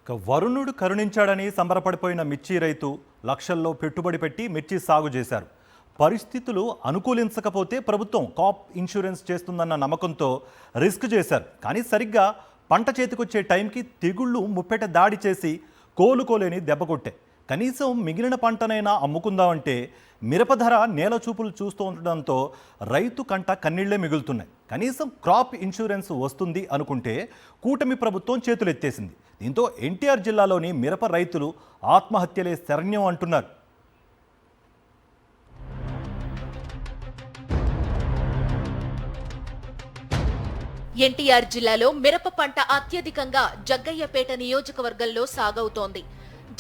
వరుణుడు కరుణించాడని సంబరపడిపోయిన మిర్చి రైతు లక్షల్లో పెట్టుబడి పెట్టి మిర్చి సాగు చేశారు. పరిస్థితులు అనుకూలించకపోతే ప్రభుత్వం క్రాప్ ఇన్సూరెన్స్ చేస్తుందన్న నమ్మకంతో రిస్క్ చేశారు. కానీ సరిగ్గా పంట చేతికొచ్చే టైంకి తెగుళ్ళు ముప్పెట దాడి చేసి కోలుకోలేని దెబ్బ కొట్టాయి. కనీసం మిగిలిన పంటనైనా అమ్ముకుందామంటే మిరప ధర నేల చూపులు చూస్తూ ఉండడంతో రైతు కంట కన్నీళ్లే మిగులుతున్నాయి. కనీసం క్రాప్ ఇన్సూరెన్స్ వస్తుంది అనుకుంటే కూటమి ప్రభుత్వం చేతులెత్తేసింది. దీంతో ఎన్టీఆర్ జిల్లాలోని మిరప రైతులు ఆత్మహత్యలే శరణ్యం అంటున్నారు. ఎన్టీఆర్ జిల్లాలో మిరప పంట అత్యధికంగా జగ్గయ్యపేట నియోజకవర్గంలో సాగవుతోంది.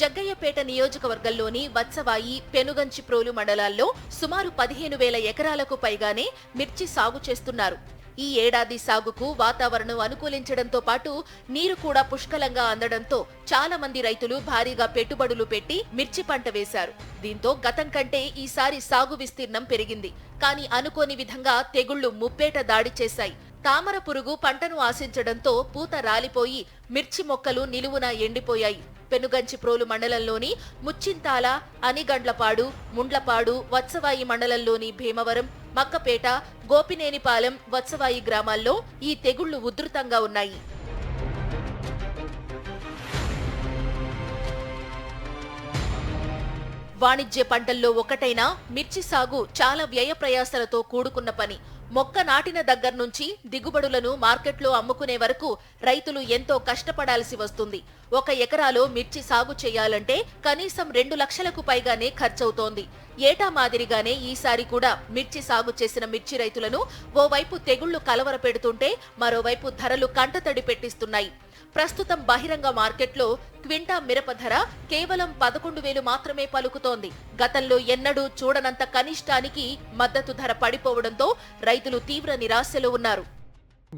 జగ్గయ్యపేట నియోజకవర్గంలోని వత్సవాయి, పెనుగంచిప్రోలు మండలాల్లో సుమారు 15,000 ఎకరాలకు పైగానే మిర్చి సాగు చేస్తున్నారు. ఈ ఏడాది సాగుకు వాతావరణం అనుకూలించడంతో పాటు నీరు కూడా పుష్కలంగా అందడంతో చాలా మంది రైతులు భారీగా పెట్టుబడులు పెట్టి మిర్చి పంట వేశారు. దీంతో గతం కంటే ఈసారి సాగు విస్తీర్ణం పెరిగింది. కానీ అనుకోని విధంగా తెగుళ్లు ముప్పేట దాడి చేశాయి. తామర పురుగు పంటను ఆశించడంతో పూత రాలిపోయి మిర్చి మొక్కలు నిలువున ఎండిపోయాయి. పెనుగంచిప్రోలు మండలంలోని ముచ్చింతాల, అనిగండ్లపాడు, ముండ్లపాడు, వత్సవాయి మండలంలోని భీమవరం, మక్కపేట, గోపినేనిపాలెం, వత్సవాయి గ్రామాల్లో ఈ తెగుళ్లు ఉధృతంగా ఉన్నాయి. వాణిజ్య పంటల్లో ఒకటైన మిర్చి సాగు చాలా వ్యయ ప్రయాసలతో కూడుకున్న పని. మొక్క నాటిన దగ్గర నుంచి దిగుబడులను మార్కెట్లో అమ్ముకునే వరకు రైతులు ఎంతో కష్టపడాల్సి వస్తుంది. 1 ఎకరాలో మిర్చి సాగు చేయాలంటే కనీసం 2 లక్షలకు పైగానే ఖర్చవుతోంది. ఏటా మాదిరిగానే ఈసారి కూడా మిర్చి సాగు చేసిన మిర్చి రైతులను ఓవైపు తెగుళ్లు కలవర పెడుతుంటే మరోవైపు ధరలు కంటతడి పెట్టిస్తున్నాయి. ప్రస్తుతం బహిరంగ మార్కెట్లో క్వింటా మిరప ధర కేవలం 11,000 మాత్రమే పలుకుతోంది. గతంలో ఎన్నడూ చూడనంత కనిష్టానికి మద్దతు ధర పడిపోవడంతో రైతులు తీవ్ర నిరాశలో ఉన్నారు.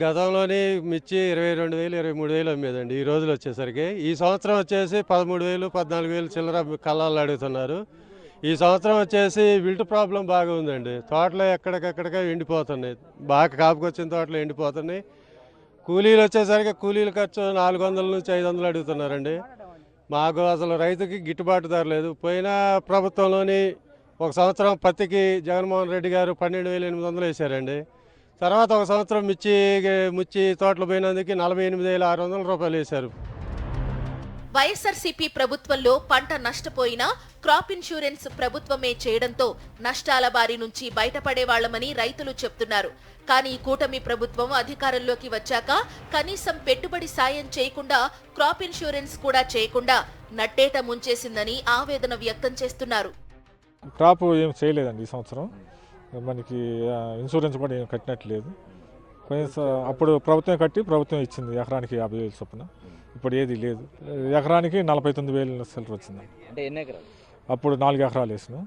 గతంలోని మిర్చి 22,000, 23,000 అమ్మేదండి. ఈ రోజులు వచ్చేసరికి ఈ సంవత్సరం వచ్చేసి 13,000, 14,000 చిల్లర కళ్ళాలు అడుగుతున్నారు. ఈ సంవత్సరం వచ్చేసి విల్ట్ ప్రాబ్లం బాగా ఉందండి. తోటలో ఎక్కడికెక్కడికే ఎండిపోతున్నాయి. బాగా కాపుకొచ్చిన తోటలో ఎండిపోతున్నాయి. కూలీలు వచ్చేసరికి కూలీల ఖర్చు 400 నుంచి 500 అడుగుతున్నారండి. మాకు అసలు రైతుకి గిట్టుబాటు ధర లేదు. పోయిన ప్రభుత్వంలోని ఒక సంవత్సరం పత్తికి జగన్మోహన్ రెడ్డి గారు 12,800 వేశారండి. తర్వాత ఒక సంవత్సరం మిర్చి తోటలు పోయినందుకు 48,600 రూపాయలు వేశారు. వైఎస్ఆర్సీపీ ప్రభుత్వంలో పంట నష్టపోయినా క్రాప్ ఇన్సూరెన్స్ ప్రభుత్వమే చేయడంతో నష్టాల బారి నుంచి బయటపడేవాళ్లమని రైతులు చెప్తున్నారు. కానీ కూటమి ప్రభుత్వం అధికారంలోకి వచ్చాక కనీసం పెట్టుబడి సాయం చేయకుండా క్రాప్ ఇన్సూరెన్స్ కూడా చేయకుండా నట్టేట ముంచేసిందని ఆవేదన వ్యక్తం చేస్తున్నారు. క్రాప్ ఏం చేయలేదండి ఈ సంవత్సరం. మనకి ఇన్సూరెన్స్ కూడా ఏం కట్టినట్లేదు. కనీసం అప్పుడు ప్రభుత్వం కట్టి ప్రభుత్వం ఇచ్చింది ఎకరానికి 50,000 చొప్పున. ఇప్పుడు ఏది లేదు. ఎకరానికి 49,000 సిల్లర్ వచ్చింది. అంటే ఎన్ని ఎకరాలు? అప్పుడు 4 ఎకరాలు వేసినాం,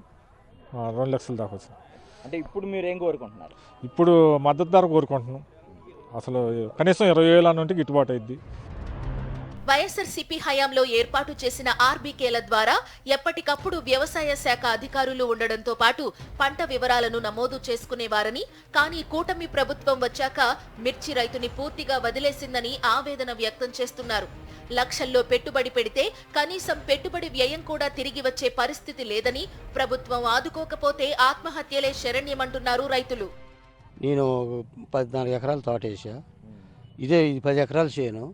2 లక్షల దాకా వచ్చింది. అంటే ఇప్పుడు మీరు ఏం కోరుకుంటున్నారు? ఇప్పుడు మద్దతు ధర కోరుకుంటున్నాం. అసలు కనీసం 20,000 నుండి గిట్టుబాటు అయింది. వైఎస్ఆర్సీపీ హయాంలో ఏర్పాటు చేసిన ఆర్బీకేల ద్వారా ఎప్పటికప్పుడు వ్యవసాయ శాఖ అధికారులు ఉండడంతో పాటు పంట వివరాలను నమోదు చేసుకునేవారని, కానీ కూటమి ప్రభుత్వం వచ్చాక మిర్చి రైతుని పూర్తిగా వదిలేసిందని ఆవేదన వ్యక్తం చేస్తున్నారు. లక్షల్లో పెట్టుబడి పెడితే కనీసం పెట్టుబడి వ్యయం కూడా తిరిగి వచ్చే పరిస్థితి లేదని, ప్రభుత్వం ఆదుకోకపోతే ఆత్మహత్యలే శరణ్యమంటున్నారు రైతులు. నేను 14 ఎకరాలు తోట వేసా. ఇది 10 ఎకరాలు చేను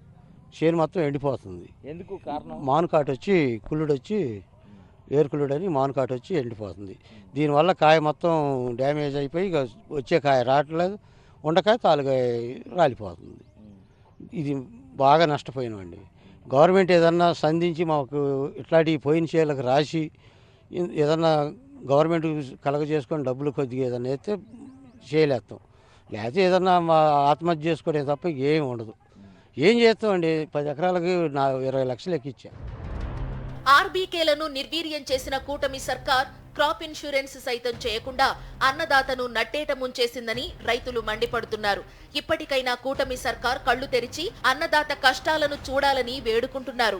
మొత్తం ఎండిపోతుంది. ఎందుకు కారణం? మానుకాటు వచ్చి కుళ్ళుడు వచ్చి ఏరుకుళ్ళుడు అని మానుకాటు వచ్చి ఎండిపోతుంది. దీనివల్ల కాయ మొత్తం డ్యామేజ్ అయిపోయి వచ్చే కాయ రావట్లేదు, ఉండకాయ తాలుగా రాలిపోతుంది. ఇది బాగా నష్టపోయినామండి. గవర్నమెంట్ ఏదన్నా సంధించి మాకు ఇట్లాంటి పోయిన చేలకు రాసి ఏదన్నా గవర్నమెంట్ కలగజేసుకొని డబ్బులు కొద్దిగా ఏదన్నా అయితే చేయలేస్తాం. లేకపోతే ఏదన్నా మా ఆత్మహత్య చేసుకునే తప్ప ఏం ఉండదు. ఏం చేస్తామండి? 10 ఎకరాలకి 20 లక్షలు ఎక్కిచ్చా. ఆర్బీకేలను నిర్వీర్యం చేసిన కూటమి సర్కార్ క్రాప్ ఇన్సూరెన్స్ సైతం చేయకుండా అన్నదాతను నట్టేట ముంచేసిందని రైతులు మండిపడుతున్నారు. ఇప్పటికైనా కూటమి సర్కార్ కళ్లు తెరిచి అన్నదాత కష్టాలను చూడాలని వేడుకుంటున్నారు.